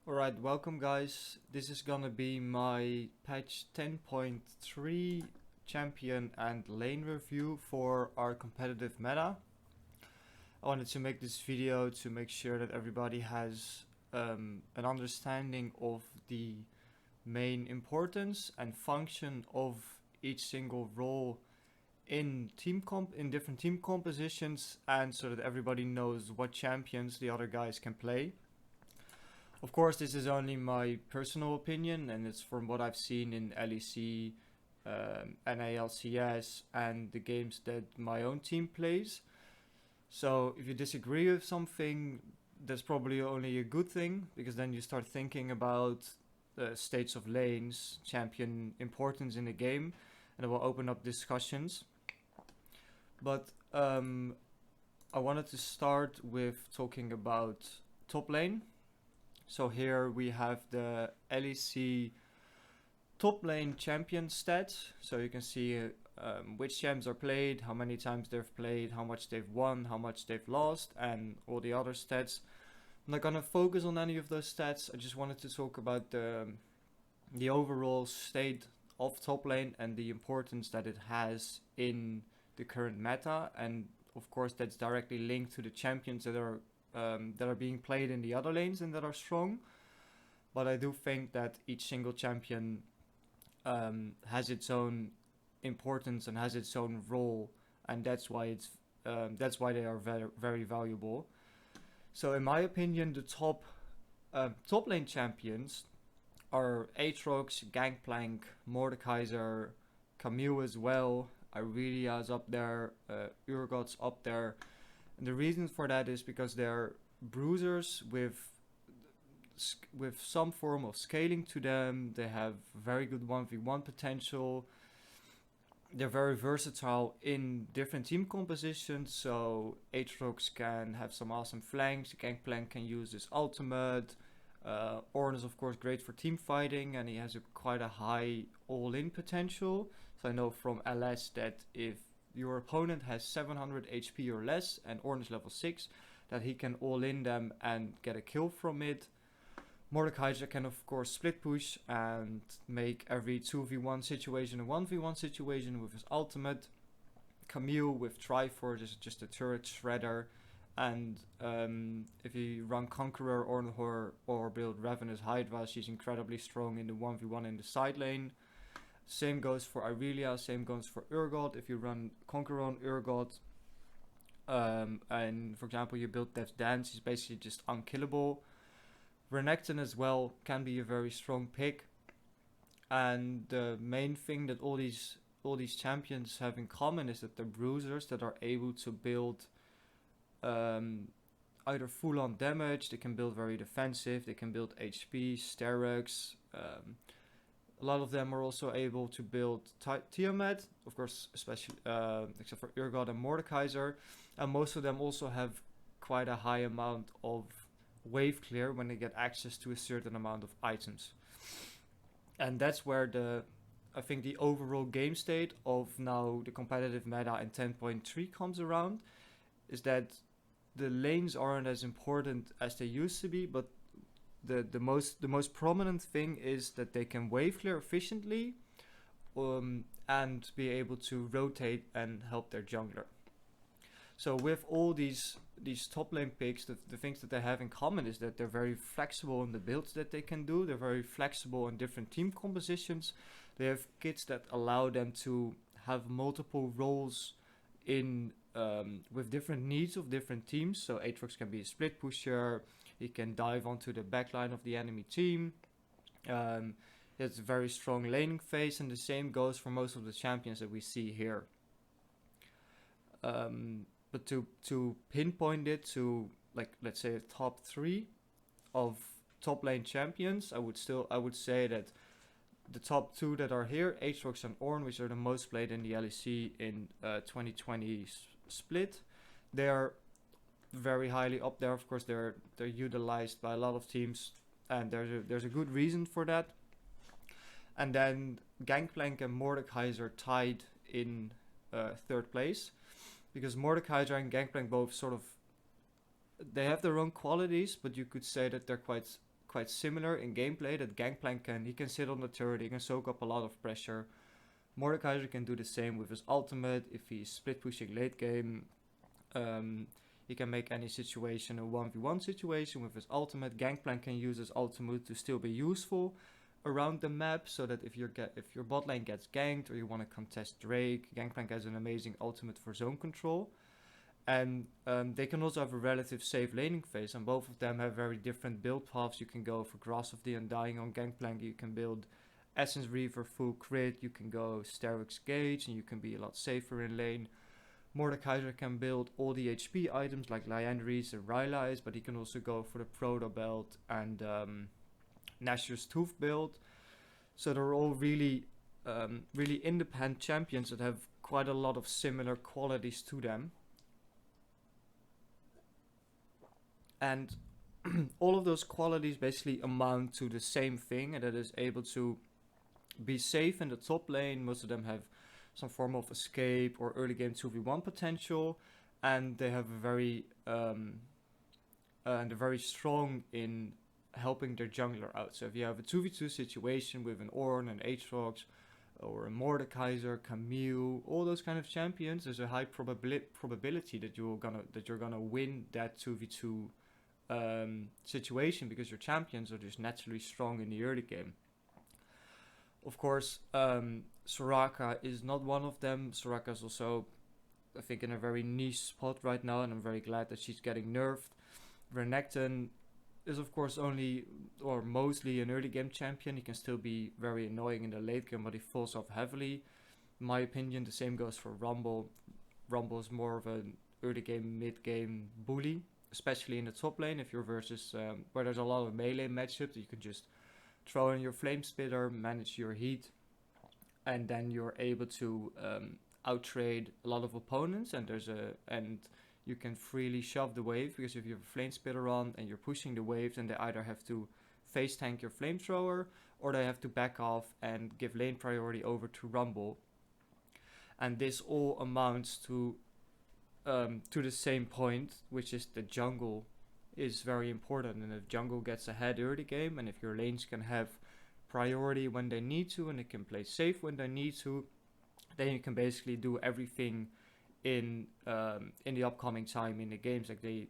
Alright, welcome guys. This is gonna be my patch 10.3 champion and lane review for our competitive meta. I wanted to make this video to make sure that everybody has an understanding of the main importance and function of each single role in different team compositions, and so that everybody knows what champions the other guys can play. Of course, this is only my personal opinion, and it's from what I've seen in LEC, NALCS, and the games that my own team plays. So if you disagree with something, that's probably only a good thing, because then you start thinking about the states of lanes, champion importance in the game, and it will open up discussions. But I wanted to start with talking about top lane. So here we have the LEC top lane champion stats. So you can see which champs are played, how many times they've played, how much they've won, how much they've lost, and all the other stats. I'm not gonna focus on any of those stats. I just wanted to talk about the overall state of top lane and the importance that it has in the current meta, and of course that's directly linked to the champions that are being played in the other lanes and that are strong. But I do think that each single champion has its own importance and has its own role, and that's why they are very, very valuable. So in my opinion, the top lane champions are Aatrox, Gangplank, Mordekaiser, Camille as well, Irelia's up there, Urgot's up there. And the reason for that is because they're bruisers with some form of scaling to them. They have very good 1v1 potential. They're very versatile in different team compositions. So Aatrox can have some awesome flanks. Gangplank can use his ultimate. Ornn is of course great for team fighting, and he has quite a high all-in potential. So I know from LS that if your opponent has 700 HP or less and Ornn is level 6, that he can all-in them and get a kill from it. Mordekaiser can of course split push and make every 2v1 situation a 1v1 situation with his ultimate. Camille with Triforce is just a turret shredder. And if you run Conqueror or build Ravenous Hydra, she's incredibly strong in the 1v1 in the side lane. Same goes for Irelia, same goes for Urgot. If you run Conqueror on Urgot, and for example you build Death's Dance, he's basically just unkillable. Renekton as well can be a very strong pick. And the main thing that all these champions have in common is that they're bruisers that are able to build either full on damage, they can build very defensive, they can build HP, Sterox. A lot of them are also able to build Tiamat, of course, especially except for Urgot and Mordekaiser. And most of them also have quite a high amount of wave clear when they get access to a certain amount of items. And that's where I think the overall game state of now the competitive meta in 10.3 comes around, is that the lanes aren't as important as they used to be, but the most prominent thing is that they can wave clear efficiently, and be able to rotate and help their jungler. So with all these top lane picks, the things that they have in common is that they're very flexible in the builds that they can do. They're very flexible in different team compositions. They have kits that allow them to have multiple roles in with different needs of different teams. So Aatrox can be a split pusher. He can dive onto the backline of the enemy team. He has a very strong laning phase, and the same goes for most of the champions that we see here. But to pinpoint it to, like, let's say a top 3 of top lane champions, I would say that the top 2 that are here, Aatrox and Ornn, which are the most played in the LEC in 2020 split, they are very highly up there. Of course, they're utilized by a lot of teams, and there's a good reason for that. And then Gangplank and Mordekaiser tied in 3rd place, because Mordekaiser and Gangplank both sort of, they have their own qualities, but you could say that they're quite quite similar in gameplay. That Gangplank he can sit on the turret, he can soak up a lot of pressure. Mordekaiser can do the same with his ultimate. If he's split pushing late game, he can make any situation a 1v1 situation with his ultimate. Gangplank can use his ultimate to still be useful around the map, so that if your bot lane gets ganked or you want to contest Drake, Gangplank has an amazing ultimate for zone control. And they can also have a relative safe laning phase, and both of them have very different build paths. You can go for Grasp of the Undying on Gangplank, you can build Essence Reaver full crit, you can go Sterak's Gauge, and you can be a lot safer in lane. Mordekaiser can build all the HP items like Liandry's and Rylai's, but he can also go for the Proto Belt and Nashor's Tooth build. So they're all really independent champions that have quite a lot of similar qualities to them. And all of those qualities basically amount to the same thing, and that is able to be safe in the top lane. Most of them have some form of escape or early game 2v1 potential, and they have and they're very strong in helping their jungler out. So if you have a 2v2 situation with an Ornn, an Aatrox, or a Mordekaiser, Camille, all those kind of champions, there's a high probability that you're gonna win that 2v2 situation, because your champions are just naturally strong in the early game. Of course, Soraka is not one of them. Soraka is also, I think, in a very niche spot right now, and I'm very glad that she's getting nerfed. Renekton is of course only or mostly an early game champion. He can still be very annoying in the late game, but he falls off heavily. In my opinion, the same goes for Rumble. Rumble is more of an early game, mid game bully, especially in the top lane. If you're versus where there's a lot of melee matchups, you can just throw in your Flame Spitter, manage your heat, and then you're able to outtrade a lot of opponents. And you can freely shove the wave, because if you have a Flame Spitter on and you're pushing the wave, then they either have to face tank your Flamethrower, or they have to back off and give lane priority over to Rumble. And this all amounts to the same point, which is the jungle is very important. And if jungle gets ahead early game, and if your lanes can have priority when they need to, and they can play safe when they need to, then you can basically do everything in the upcoming time in the games. Like they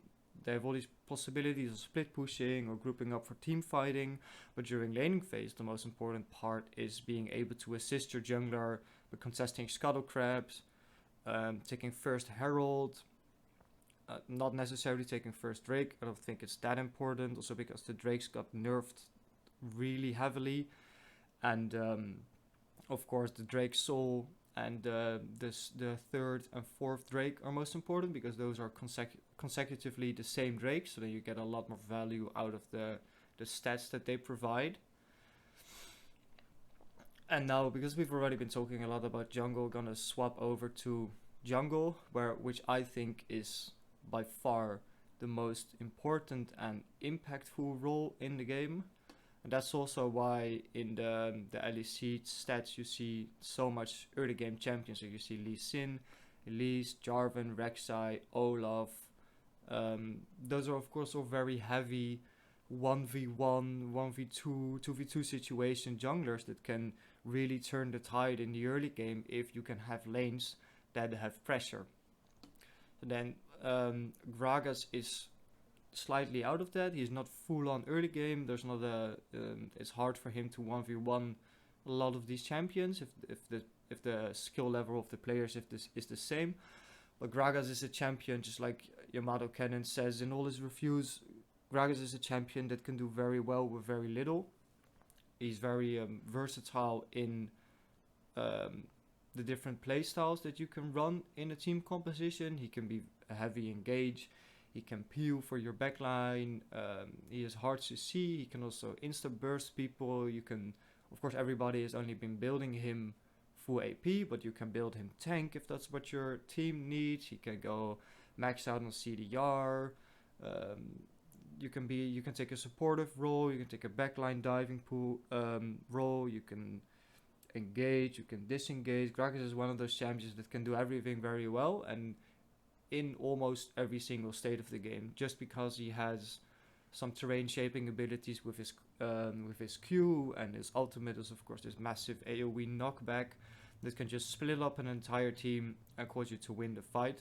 have all these possibilities of split pushing or grouping up for team fighting, but during laning phase, the most important part is being able to assist your jungler with contesting Scuttle Crabs, taking first Herald, not necessarily taking first Drake. I don't think it's that important, also because the Drakes got nerfed really heavily, and of course the Drake Soul and the third and fourth Drake are most important, because those are consecutively the same Drake, so that you get a lot more value out of the stats that they provide. And now, because we've already been talking a lot about jungle, gonna swap over to jungle, which I think is by far the most important and impactful role in the game. And that's also why in the LEC stats you see so much early game champions. So you see Lee Sin, Elise, Jarvan, Rek'Sai, Olaf. Those are of course all very heavy 1v1, 1v2, 2v2 situation junglers that can really turn the tide in the early game if you can have lanes that have pressure. So then Gragas is slightly out of that. He's not full on early game. There's not it's hard for him to 1v1 a lot of these champions if the skill level of the players is the same. But Gragas is a champion, just like Yamato Cannon says in all his reviews. Gragas is a champion that can do very well with very little. He's very versatile in the different playstyles that you can run in a team composition. He can be a heavy engage. He can peel for your backline. He is hard to see. He can also insta burst people. You can, of course, everybody has only been building him full AP, but you can build him tank if that's what your team needs. He can go max out on CDR. You can take a supportive role. You can take a backline diving pool role. You can engage. You can disengage. Gragas is one of those champions that can do everything very well, and in almost every single state of the game, just because he has some terrain shaping abilities with his Q, and his ultimate is of course this massive AoE knockback that can just split up an entire team and cause you to win the fight.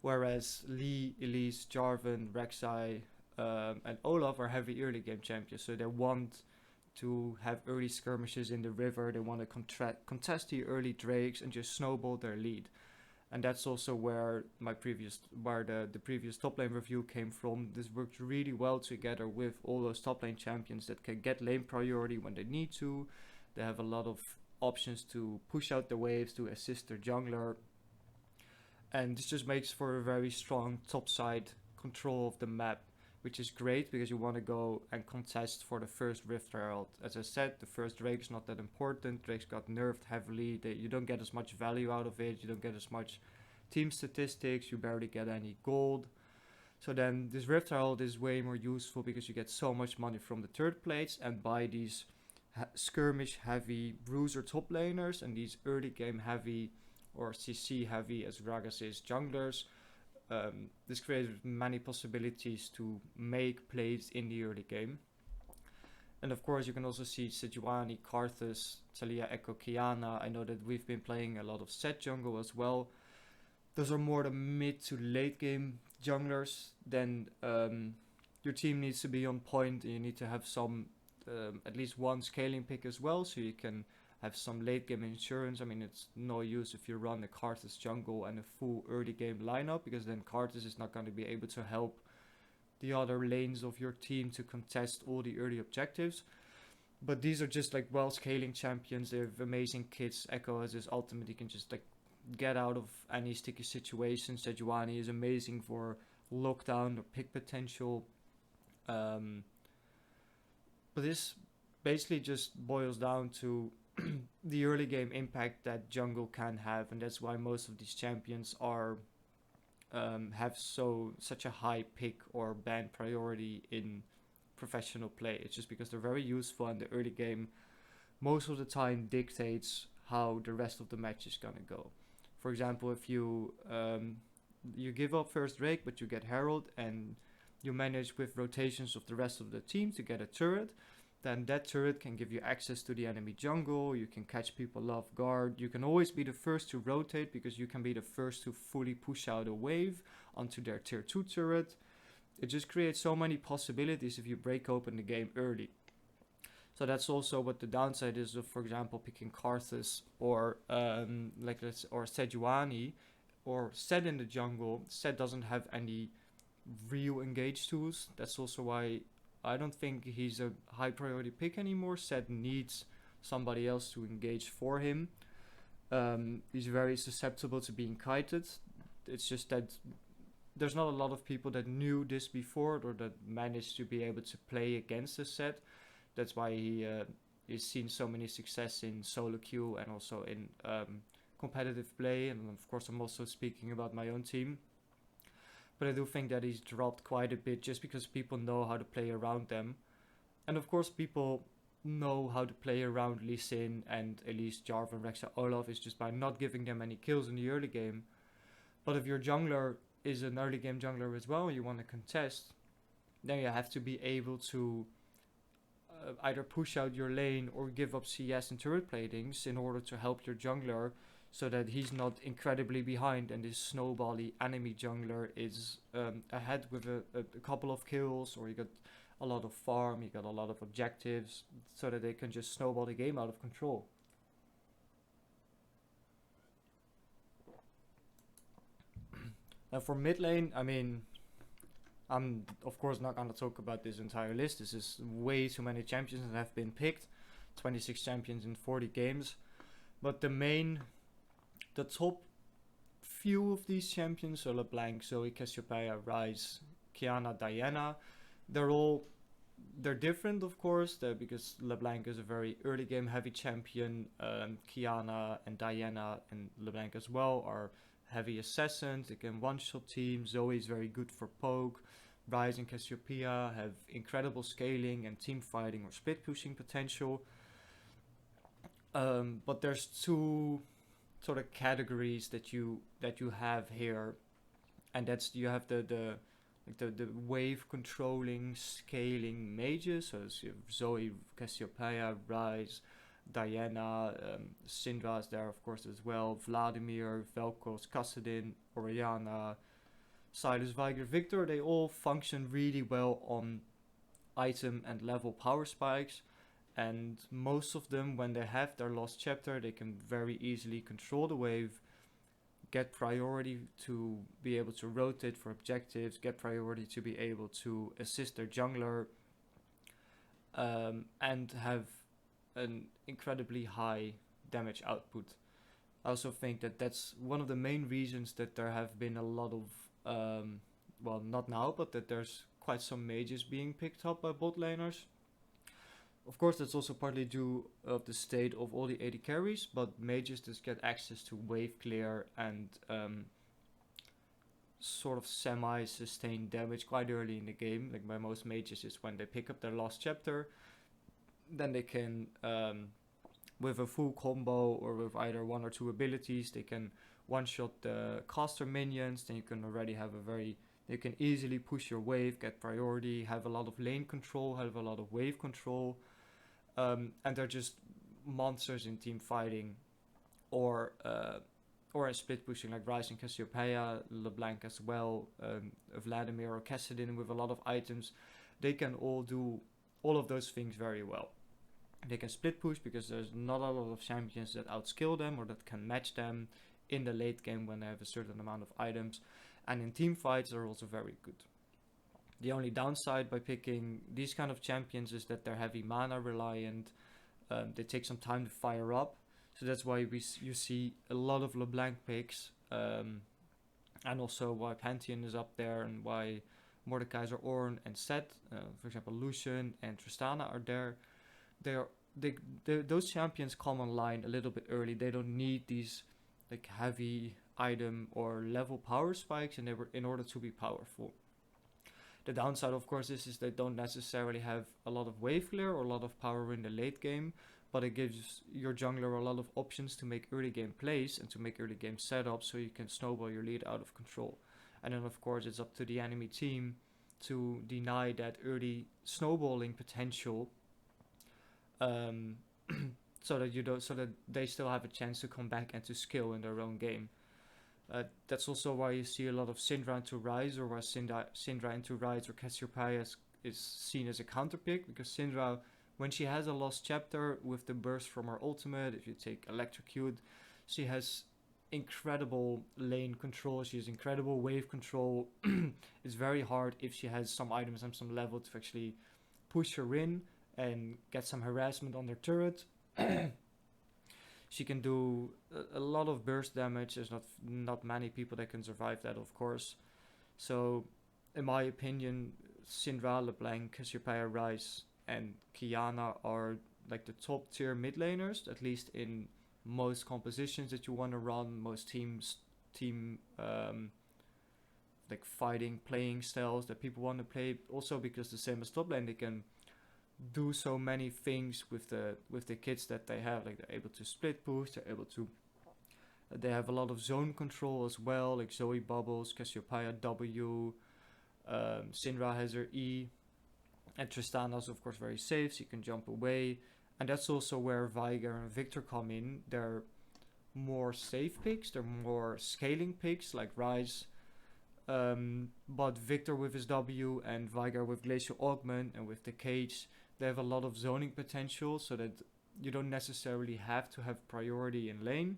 Whereas Lee, Elise, Jarvan, Rek'Sai, and Olaf are heavy early game champions, so they want to have early skirmishes in the river. They want to contest the early drakes and just snowball their lead. And that's also where the previous top lane review came from. This works really well together with all those top lane champions that can get lane priority when they need to. They have a lot of options to push out the waves, to assist their jungler. And this just makes for a very strong top side control of the map, which is great because you want to go and contest for the first Rift Herald. As I said, the first Drake is not that important. Drake's got nerfed heavily. You don't get as much value out of it. You don't get as much team statistics. You barely get any gold. So then this Rift Herald is way more useful because you get so much money from the third plates and buy these skirmish heavy bruiser top laners and these early game heavy or CC heavy as Gragas is junglers. This creates many possibilities to make plays in the early game. And of course you can also see Sejuani, Karthus, Taliyah, Echo, Qiyana. I know that we've been playing a lot of Sett jungle as well. Those are more the mid to late game junglers. Then your team needs to be on point and you need to have some at least one scaling pick as well, so you can have some late game insurance. I mean, it's no use if you run a Karthus jungle and a full early game lineup, because then Karthus is not going to be able to help the other lanes of your team to contest all the early objectives. But these are just like well scaling champions. They have amazing kits. Echo has his ultimate, he can just like get out of any sticky situation. Sejuani is amazing for lockdown or pick potential. But this basically just boils down to the early game impact that jungle can have, and that's why most of these champions are have such a high pick or ban priority in professional play. It's just because they're very useful, and the early game most of the time dictates how the rest of the match is gonna go. For example, if you give up first Drake but you get Herald and you manage with rotations of the rest of the team to get a turret, then that turret can give you access to the enemy jungle. You can catch people off guard. You can always be the first to rotate because you can be the first to fully push out a wave onto their tier 2 turret. It just creates so many possibilities if you break open the game early. So that's also what the downside is of, for example, picking Karthus or Sejuani or Sett in the jungle. Sett doesn't have any real engage tools. That's also why I don't think he's a high priority pick anymore. Sett needs somebody else to engage for him. He's very susceptible to being kited. It's just that there's not a lot of people that knew this before or that managed to be able to play against the Sett. That's why he's seen so many success in solo queue and also in competitive play. And of course I'm also speaking about my own team. But I do think that he's dropped quite a bit just because people know how to play around them. And of course people know how to play around Lee Sin and Elise, Jarvan, Rek'Sai, Olaf is just by not giving them any kills in the early game. But if your jungler is an early game jungler as well and you want to contest, then you have to be able to either push out your lane or give up CS and turret platings in order to help your jungler, so that he's not incredibly behind and this snowbally enemy jungler is ahead with a couple of kills, or you got a lot of farm, you got a lot of objectives, so that they can just snowball the game out of control. And for mid lane, I mean, I'm of course not going to talk about this entire list. This is way too many champions that have been picked. 26 champions in 40 games. But the top few of these champions, so LeBlanc, Zoe, Cassiopeia, Ryze, Qiyana, Diana, they're different of course, because LeBlanc is a very early game heavy champion. Qiyana and Diana and LeBlanc as well are heavy assassins. They can one-shot team. Zoe is very good for poke. Ryze and Cassiopeia have incredible scaling and team fighting or split pushing potential. But there's two sort of categories that you have here, and that's you have the like the wave controlling, scaling mages. So you have Zoe, Cassiopeia, Ryze, Diana, Syndra's there of course as well, Vladimir, Vel'Koz, Kassadin, Orianna, Sylas, Veigar, Victor. They all function really well on item and level power spikes, and most of them, when they have their lost chapter, they can very easily control the wave, get priority to be able to rotate for objectives, get priority to be able to assist their jungler, and have an incredibly high damage output. I also think that that's one of the main reasons that there have been a lot of, well, not now, but that there's quite some mages being picked up by bot laners. Of course, that's also partly due of the state of all the AD carries, but mages just get access to wave clear and sort of semi-sustained damage quite early in the game. Like by most mages is when they pick up their last chapter, then they can, with a full combo or with either one or two abilities, they can one-shot the caster minions. Then you can already have you can easily push your wave, get priority, have a lot of lane control, have a lot of wave control. And they're just monsters in team fighting, or in split pushing, like Ryze and Cassiopeia, LeBlanc as well, Vladimir or Kassadin with a lot of items. They can all do all of those things very well. They can split push because there's not a lot of champions that outskill them or that can match them in the late game when they have a certain amount of items. And in team fights, they're also very good. The only downside by picking these kind of champions is that they're heavy mana reliant. They take some time to fire up. So that's why you see a lot of LeBlanc picks. And also why Pantheon is up there and why Mordekaiser, Ornn and Sett, for example Lucian and Tristana are there. Those champions come online a little bit early. They don't need these like heavy item or level power spikes in order to be powerful. The downside, of course, is they don't necessarily have a lot of wave clear or a lot of power in the late game, but it gives your jungler a lot of options to make early game plays and to make early game setups so you can snowball your lead out of control. And then, of course, it's up to the enemy team to deny that early snowballing potential, so that they still have a chance to come back and to skill in their own game. That's also why you see a lot of Syndra into Ryze, or why Syndra into Ryze or Cassiopeia is seen as a counter pick, because Syndra, when she has a lost chapter with the burst from her ultimate, if you take Electrocute, she has incredible lane control, she has incredible wave control. It's very hard if she has some items and some level to actually push her in and get some harassment on their turret. She can do a lot of burst damage. There's not many people that can survive that, of course. So, in my opinion, Syndra, LeBlanc, Cassiopeia, Ryze, and Qiyana are like the top tier mid laners, at least in most compositions that you want to run, most team like fighting, playing styles that people want to play. Also because the same as top lane, they can do so many things with the kits that they have. Like they're able to split push, they have a lot of zone control as well, like Zoe bubbles, Cassiopeia W, Syndra has her E, and Tristana's of course very safe, so you can jump away. And that's also where Veigar and Victor come in. They're more safe picks, they're more scaling picks like Ryze, but Victor with his W and Veigar with Glacial Augment and with the Cage, they have a lot of zoning potential, so that you don't necessarily have to have priority in lane.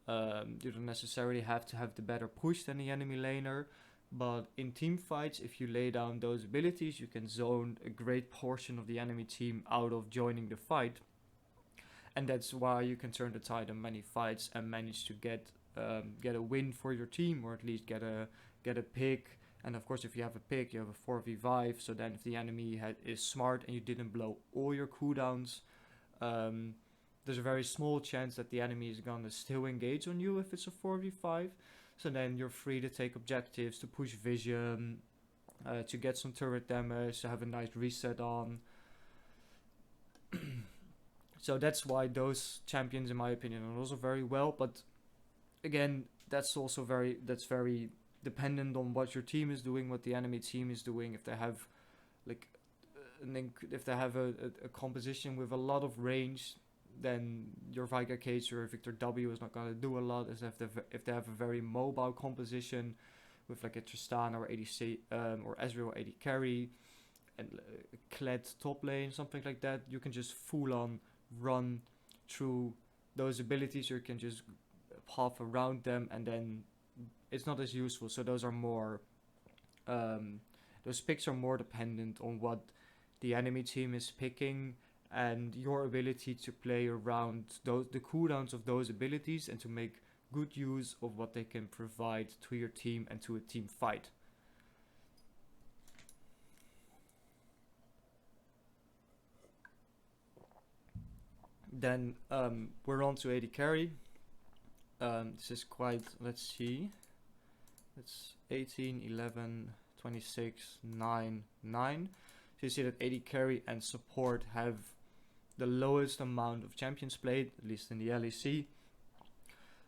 You don't necessarily have to have the better push than the enemy laner, but in team fights, if you lay down those abilities, you can zone a great portion of the enemy team out of joining the fight. And that's why you can turn the tide in many fights and manage to get a win for your team, or at least get a pick. And of course, if you have a pick, you have a 4v5. So then if the enemy is smart and you didn't blow all your cooldowns, there's a very small chance that the enemy is going to still engage on you if it's a 4v5. So then you're free to take objectives, to push vision, to get some turret damage, to have a nice reset on. So that's why those champions, in my opinion, are also very well. But again, that's very dependent on what your team is doing, what the enemy team is doing. If they have like if they have a composition with a lot of range, then your Veigar Cage or Victor W is not going to do a lot. As if they have a very mobile composition with like a Tristana or ADC or Ezreal AD carry and Kled top lane, something like that, you can just full on run through those abilities. You can just path around them, and then it's not as useful. So those are more those picks are more dependent on what the enemy team is picking and your ability to play around the cooldowns of those abilities and to make good use of what they can provide to your team and to a team fight. Then we're on to AD carry. This is quite, let's see, it's 18, 11, 26, 9, 9. So you see that AD carry and support have the lowest amount of champions played, at least in the LEC.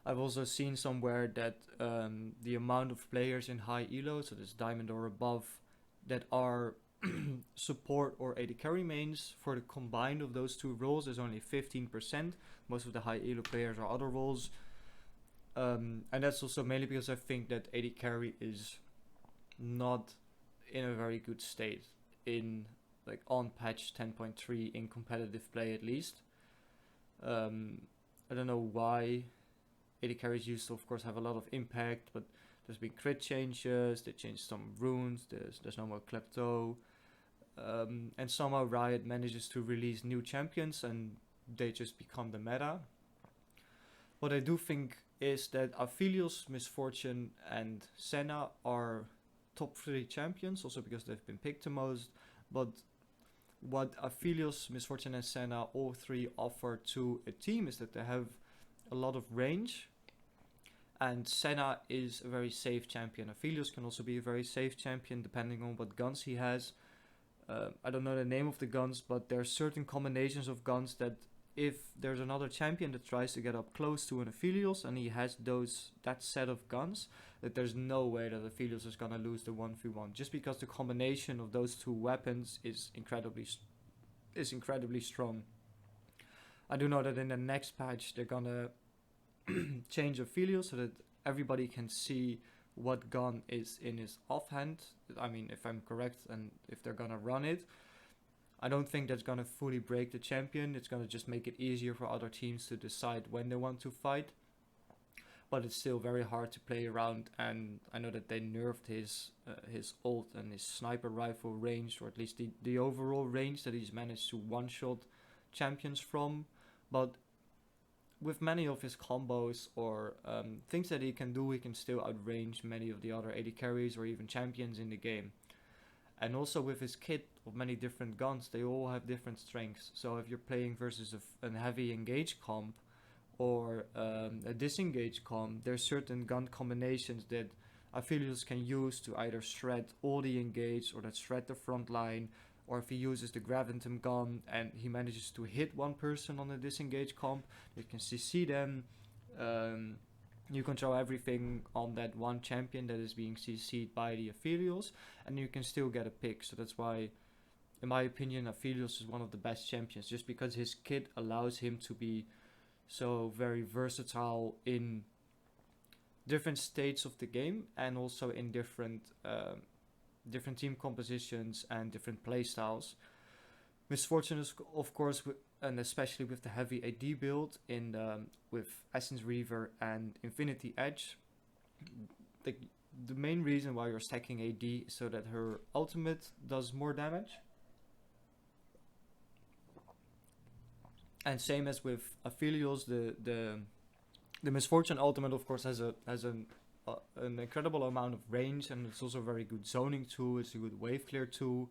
I've also seen somewhere that the amount of players in high elo, so this diamond or above, that are support or AD carry mains for the combined of those two roles is only 15%. Most of the high elo players are other roles. And that's also mainly because I think that AD carry is not in a very good state in like on patch 10.3 in competitive play at least. I don't know why. AD carries used to of course have a lot of impact, but there's been crit changes, they changed some runes, there's no more Klepto, and somehow Riot manages to release new champions and they just become the meta. What I do think is that Aphelios, Miss Fortune and Senna are top 3 champions, also because they've been picked the most, but what Aphelios, Miss Fortune and Senna all 3 offer to a team is that they have a lot of range, and Senna is a very safe champion. Aphelios can also be a very safe champion depending on what guns he has. I don't know the name of the guns, but there are certain combinations of guns that if there's another champion that tries to get up close to an Aphelios and he has that set of guns, that there's no way that Aphelios is gonna lose the 1v1, just because the combination of those two weapons is incredibly strong. I do know that in the next patch they're gonna change Aphelios so that everybody can see what gun is in his offhand. I mean, if I'm correct and if they're gonna run it. I don't think that's gonna fully break the champion. It's gonna just make it easier for other teams to decide when they want to fight. But it's still very hard to play around, and I know that they nerfed his ult and his sniper rifle range, or at least the overall range that he's managed to one-shot champions from. But with many of his combos or things that he can do, he can still outrange many of the other AD carries or even champions in the game. And also with his kit of many different guns, they all have different strengths. So if you're playing versus a heavy engage comp or a disengage comp, there's certain gun combinations that Aphelios can use to either shred all the engage or that shred the front line, or if he uses the Gravitum gun and he manages to hit one person on a disengage comp, you can CC them. You control everything on that one champion that is being CC'd by the Aphelios, and you can still get a pick. So that's why, in my opinion, Aphelios is one of the best champions, just because his kit allows him to be so very versatile in different states of the game and also in different team compositions and different play styles. Miss Fortune is, of course, and especially with the heavy AD build with Essence Reaver and Infinity Edge, the main reason why you're stacking AD is so that her ultimate does more damage. And same as with Aphelios, the Miss Fortune ultimate, of course, has an incredible amount of range, and it's also a very good zoning tool. It's a good wave clear tool.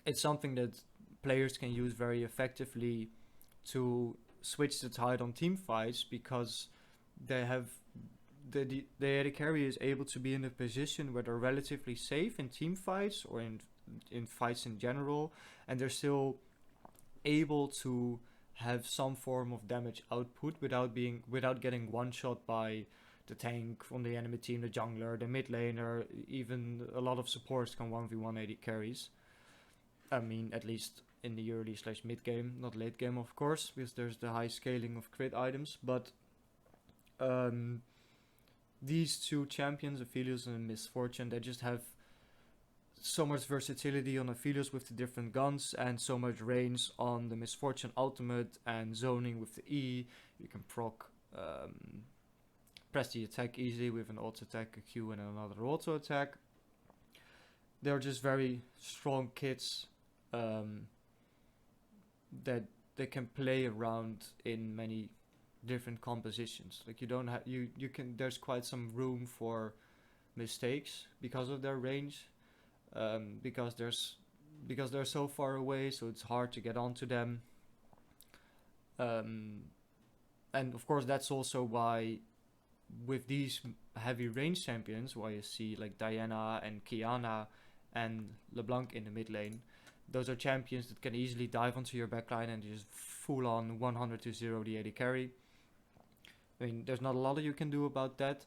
It's something that players can use very effectively to switch the tide on team fights, because they have the AD carry is able to be in a position where they're relatively safe in team fights or in fights in general, and they're still able to have some form of damage output without getting one shot by the tank on the enemy team, the jungler, the mid laner, even a lot of supports can 1v1 AD carries. I mean, at least in the early / mid game, not late game, of course, because there's the high scaling of crit items. But these two champions, Aphelios and Miss Fortune, they just have so much versatility on Aphelios with the different guns, and so much range on the Miss Fortune ultimate, and zoning with the E. You can proc, press the attack easily with an auto attack, a Q, and another auto attack. They're just very strong kits that they can play around in many different compositions. Like, you don't have you can there's quite some room for mistakes because of their range, because they're so far away, so it's hard to get onto them. And of course, that's also why with these heavy range champions, why you see like Diana and Kiana and LeBlanc in the mid lane, those are champions that can easily dive onto your backline and just full on 100 to 0 the AD carry. I mean, there's not a lot that you can do about that,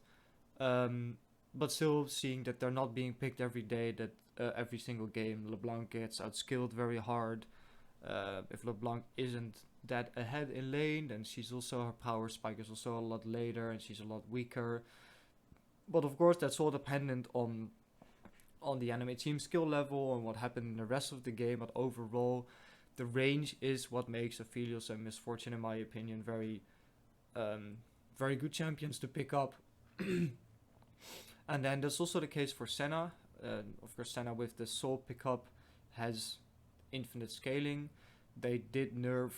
but still seeing that they're not being picked every day, that every single game LeBlanc gets outskilled very hard. If LeBlanc isn't that ahead in lane, then she's also, her power spike is also a lot later and she's a lot weaker. But of course, that's all dependent on the enemy team skill level and what happened in the rest of the game. But overall, the range is what makes Aphelios and Miss Fortune, in my opinion, very good champions to pick up. And then that's also the case for Senna. Of course, Senna with the soul pickup has infinite scaling. They did nerf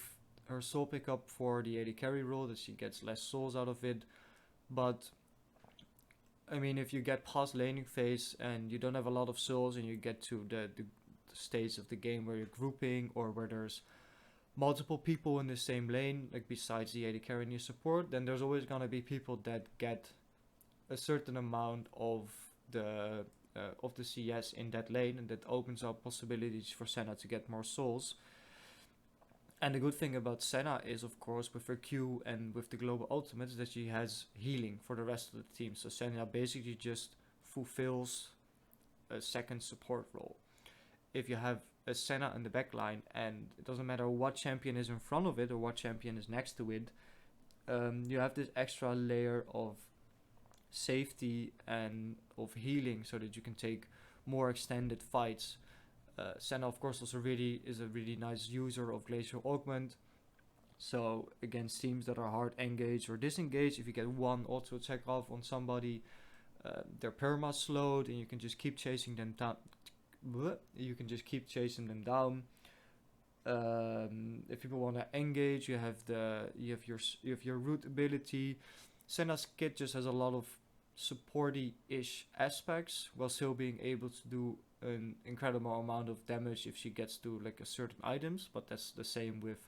her soul pickup for the AD carry role, that she gets less souls out of it. But I mean, if you get past laning phase and you don't have a lot of souls, and you get to the stage of the game where you're grouping, or where there's multiple people in the same lane, like besides the AD carry and your support, then there's always gonna be people that get a certain amount of the CS in that lane, and that opens up possibilities for Senna to get more souls. And the good thing about Senna is, of course, with her Q and with the global ultimates, that she has healing for the rest of the team. So Senna basically just fulfills a second support role. If you have a Senna in the backline, and it doesn't matter what champion is in front of it or what champion is next to it, you have this extra layer of safety and of healing, so that you can take more extended fights. Senna, of course, also is a really nice user of Glacial Augment. So against teams that are hard engage or disengage, if you get one auto attack off on somebody, their perma slowed, and you can just keep chasing them down. If people want to engage, you have your root ability. Senna's kit just has a lot of supporty-ish aspects, while still being able to do an incredible amount of damage if she gets to like a certain items. But that's the same with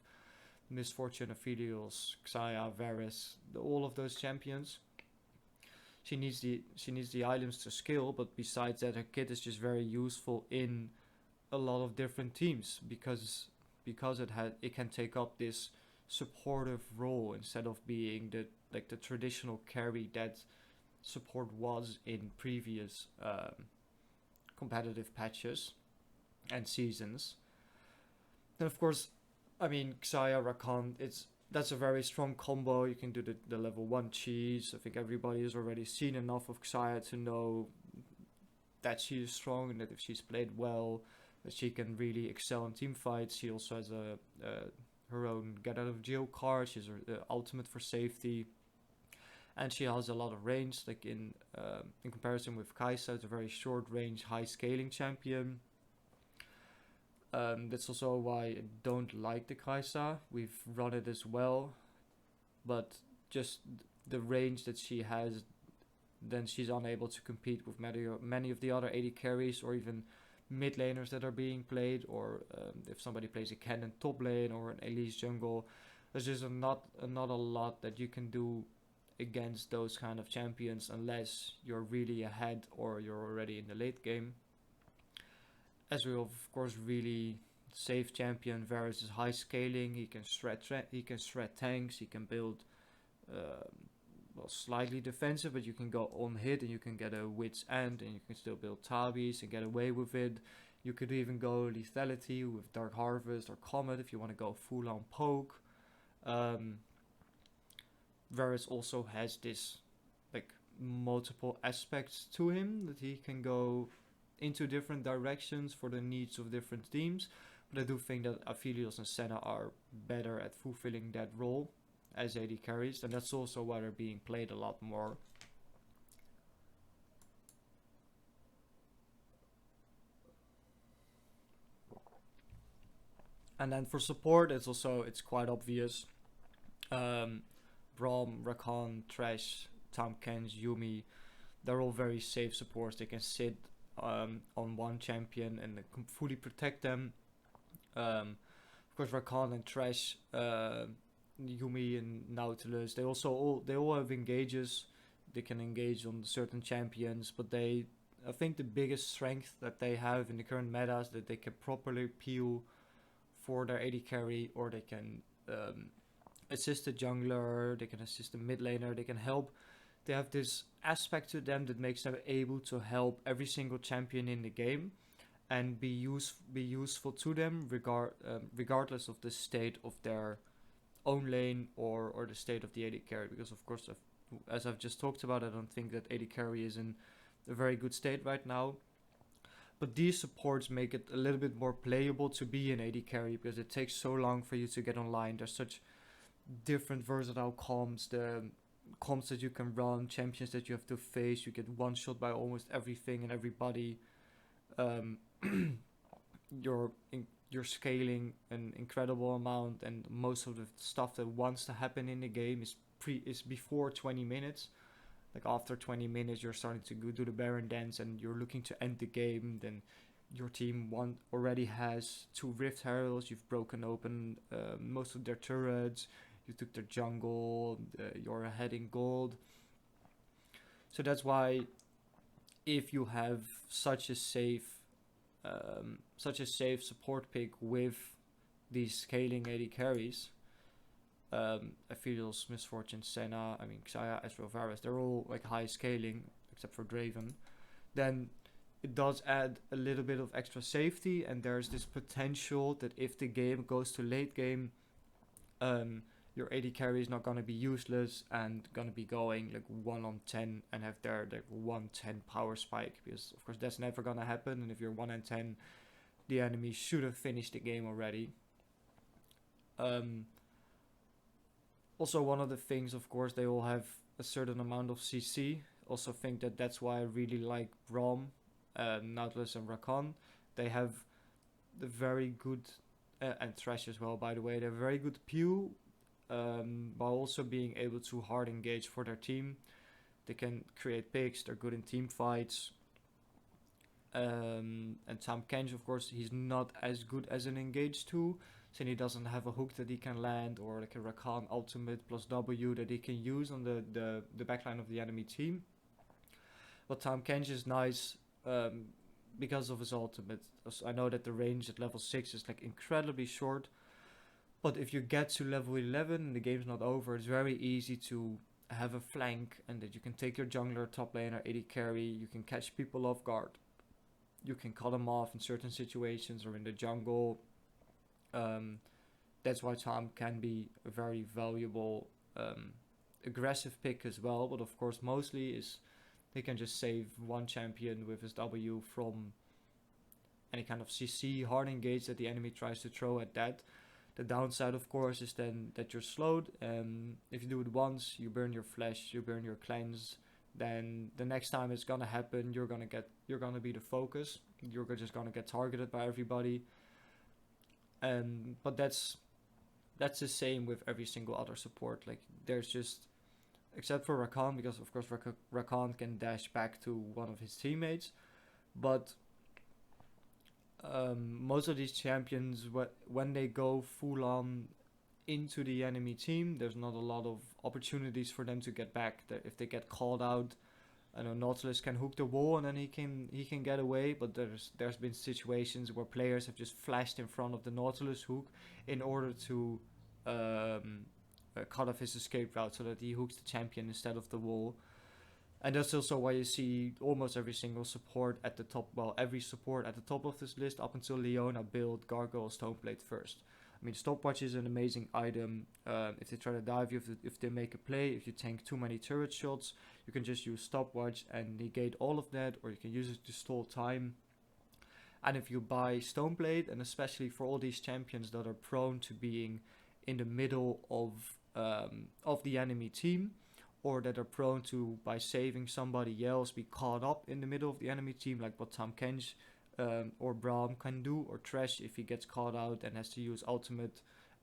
Miss Fortune, Aphelios, Xayah, Varus, all of those champions. She needs the items to skill, but besides that, her kit is just very useful in a lot of different teams, because it can take up this supportive role instead of being the traditional carry that support was in previous competitive patches and seasons. Then of course, I mean, Xayah, Rakan, that's a very strong combo. You can do the level 1 cheese. I think everybody has already seen enough of Xayah to know that she is strong, and that if she's played well, that she can really excel in team fights. She also has her own get out of jail card. She has her ultimate for safety. And she has a lot of range, like in comparison with Kai'Sa, it's a very short range, high scaling champion. That's also why I don't like the Kai'Sa. We've run it as well, but just the range that she has, then she's unable to compete with many of the other AD carries, or even mid laners that are being played, or if somebody plays a Kennen top lane or an Elise jungle. There's just not a lot that you can do against those kind of champions, unless you're really ahead or you're already in the late game. As we of course really safe champion, Varus is high scaling. He can shred tanks. He can build well, slightly defensive, but you can go on hit and you can get a wit's end and you can still build tabis and get away with it. You could even go lethality with Dark Harvest or Comet if you want to go full on poke. Varus also has this like multiple aspects to him that he can go into different directions for the needs of different teams. But I do think that Aphelios and Senna are better at fulfilling that role as AD carries, and that's also why they're being played a lot more. And then for support, it's quite obvious. Braum, Rakan, Thresh, Tahm Kench, Yuumi, they're all very safe supports. They can sit on one champion and fully protect them. Of course, Rakan and Thresh, Yuumi and Nautilus, they all have engages. They can engage on certain champions, but I think the biggest strength that they have in the current meta is that they can properly peel for their AD carry, or they can assist the jungler, they can assist the mid laner, they can help. They have this aspect to them that makes them able to help every single champion in the game and be useful to them regardless of the state of their own lane or the state of the AD carry. Because of course, as I've just talked about, I don't think that AD carry is in a very good state right now. But these supports make it a little bit more playable to be an AD carry because it takes so long for you to get online. There's such different versatile comps, the comps that you can run, champions that you have to face. You get one shot by almost everything and everybody. You're scaling an incredible amount, and most of the stuff that wants to happen in the game is before 20 minutes. Like after 20 minutes, you're starting to do the Baron dance, and you're looking to end the game. Then your team already has 2 Rift Heralds. You've broken open most of their turrets. You took their jungle. You're ahead in gold. So that's why, if you have such a safe support pick with these scaling AD carries, Aphelios, Misfortune, Senna, Xayah, Ezreal, Varus, they're all like high scaling except for Draven, then it does add a little bit of extra safety, and there's this potential that if the game goes to late game, your AD carry is not going to be useless and going to be going like 1 on 10 and have their 110 power spike, because of course that's never going to happen, and if you're 1 on 10, the enemy should have finished the game already. Also, one of the things, of course, they all have a certain amount of CC. Also think that that's why I really like Braum, Nautilus and Rakan. They have the very good, and Thresh as well, by the way, they're very good Pew, while also being able to hard engage for their team. They can create picks, they're good in team fights. And Tahm Kench, of course, he's not as good as an engage 2, since he doesn't have a hook that he can land, or like a Rakan ultimate plus W that he can use on the backline of the enemy team. But Tahm Kench is nice because of his ultimate. I know that the range at level 6 is like incredibly short, but if you get to level 11 and the game's not over, it's very easy to have a flank, and that you can take your jungler, top laner, AD carry, you can catch people off guard. You can cut them off in certain situations or in the jungle. That's why Tahm can be a very valuable aggressive pick as well. But of course, mostly is he can just save one champion with his W from any kind of CC hard engage that the enemy tries to throw at that. The downside, of course, is then that you're slowed. If you do it once, you burn your flash, you burn your cleanse. Then the next time it's gonna happen, you're gonna be the focus. You're just gonna get targeted by everybody. But that's the same with every single other support. Like there's just, except for Rakan, because of course Rakan can dash back to one of his teammates, but most of these champions, when they go full on into the enemy team, there's not a lot of opportunities for them to get back. If they get called out, I know Nautilus can hook the wall and then he can get away, but there's been situations where players have just flashed in front of the Nautilus hook in order to cut off his escape route so that he hooks the champion instead of the wall. And that's also why you see almost every single support at the top, well, every support at the top of this list up until Leona build Gargoyle Stoneblade first. I mean, Stopwatch is an amazing item. If they try to dive you, if they make a play, if you tank too many turret shots, you can just use Stopwatch and negate all of that, or you can use it to stall time. And if you buy Stoneblade, and especially for all these champions that are prone to being in the middle of the enemy team, or that are prone to, by saving somebody else, be caught up in the middle of the enemy team, like what Tahm Kench or Braum can do, or Thresh if he gets caught out and has to use ultimate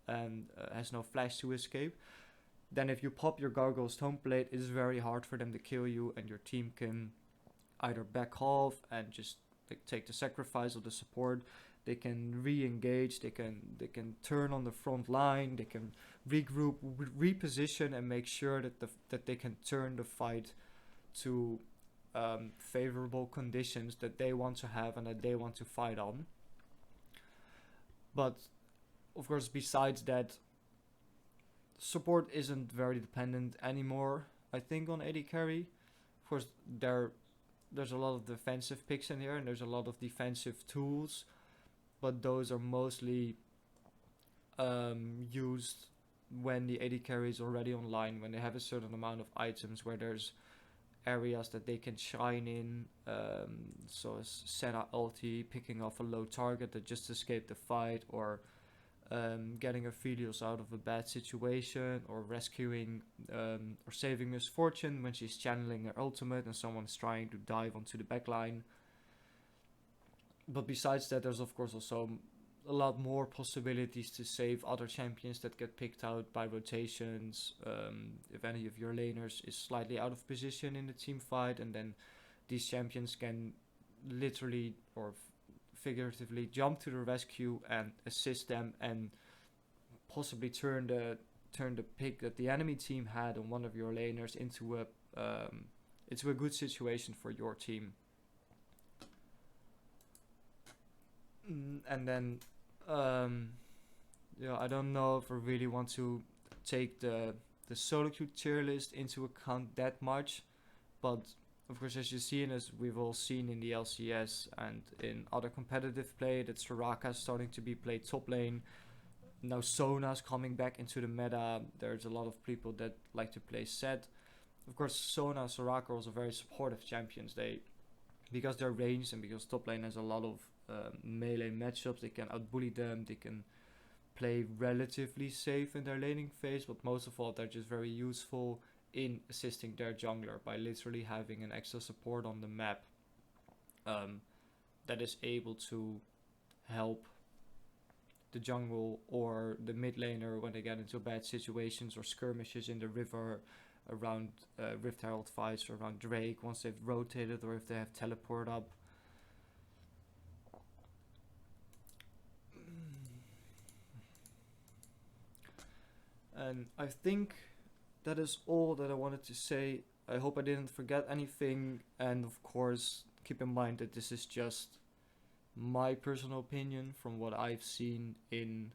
and has no flash to escape, then if you pop your Gargoyle Stoneblade, it's very hard for them to kill you, and your team can either back off and just take the sacrifice of the support. They can re-engage, they can turn on the front line, they can regroup, reposition, and make sure that they can turn the fight to favorable conditions that they want to have and that they want to fight on. But of course, besides that, support isn't very dependent anymore, I think, on AD carry. Of course, there's a lot of defensive picks in here, and there's a lot of defensive tools, but those are mostly used when the AD carry is already online, when they have a certain amount of items, where there's areas that they can shine in, so as Senna ulti, picking off a low target that just escaped the fight, or getting Aphelios out of a bad situation, or rescuing or saving Miss Fortune when she's channeling her ultimate and someone's trying to dive onto the backline. But besides that, there's of course also a lot more possibilities to save other champions that get picked out by rotations. If any of your laners is slightly out of position in the team fight, and then these champions can literally or figuratively jump to the rescue and assist them, and possibly turn the pick that the enemy team had on one of your laners into a good situation for your team. And then I don't know if I really want to take the solo queue tier list into account that much, but of course, as you see, and as we've all seen in the LCS and in other competitive play, that Soraka is starting to be played top lane. Now Sona's coming back into the meta. There's a lot of people that like to play Zed. Of course, Sona and Soraka are also very supportive champions. Because they're ranged and because top lane has a lot of melee matchups, they can outbully them, they can play relatively safe in their laning phase, but most of all, they're just very useful in assisting their jungler by literally having an extra support on the map that is able to help the jungle or the mid laner when they get into bad situations or skirmishes in the river around Rift Herald fights, or around Drake once they've rotated, or if they have teleport up. And I think that is all that I wanted to say. I hope I didn't forget anything, and of course keep in mind that this is just my personal opinion from what I've seen in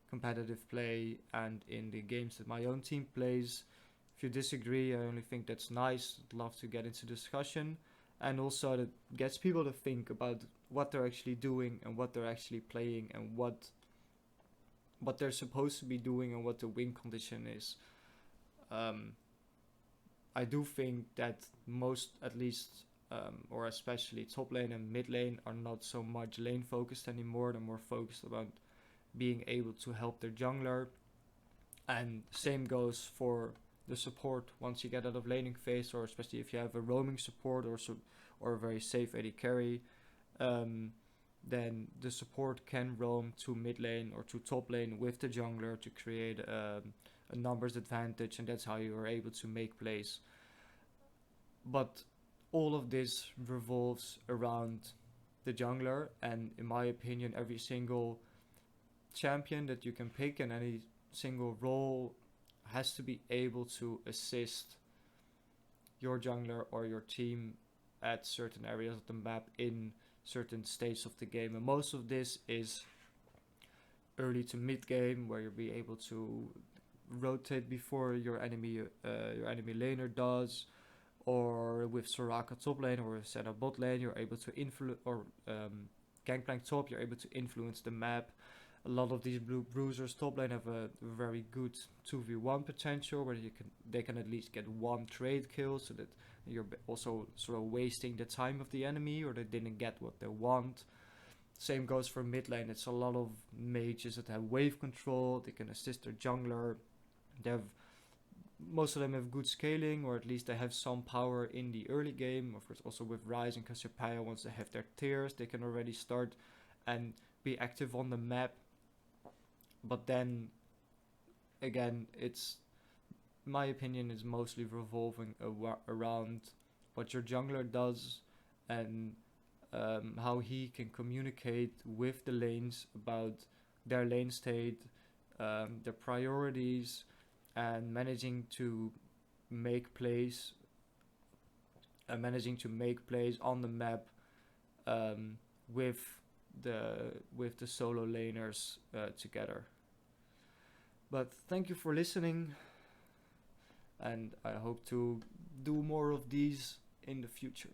competitive play and in the games that my own team plays. If you disagree, I only think that's nice. I'd love to get into discussion, and also that gets people to think about what they're actually doing and what they're actually playing, and what they're supposed to be doing and what the win condition is. I do think that most, at least, or especially top lane and mid lane, are not so much lane focused anymore. They're more focused about being able to help their jungler. And same goes for the support once you get out of laning phase, or especially if you have a roaming support or a very safe AD carry, then the support can roam to mid lane or to top lane with the jungler to create a numbers advantage, and that's how you are able to make plays. But all of this revolves around the jungler, and in my opinion, every single champion that you can pick in any single role has to be able to assist your jungler or your team at certain areas of the map in certain stages of the game. And most of this is early to mid game, where you'll be able to rotate before your enemy laner does, or with Soraka top lane or Senna bot lane, you're able to influence, or Gangplank top, you're able to influence the map. A lot of these blue bruisers top lane have a very good 2v1 potential, where they can at least get one trade kill, so that you're also sort of wasting the time of the enemy, or they didn't get what they want. Same goes for mid lane. It's a lot of mages that have wave control. They can assist their jungler. Most of them have good scaling, or at least they have some power in the early game. Of course, also with Ryze and Cassiopeia, once they have their tiers, they can already start and be active on the map. But then, again, my opinion is mostly revolving around what your jungler does, and how he can communicate with the lanes about their lane state, their priorities, and managing to make plays on the map, with the solo laners together. But thank you for listening, and I hope to do more of these in the future.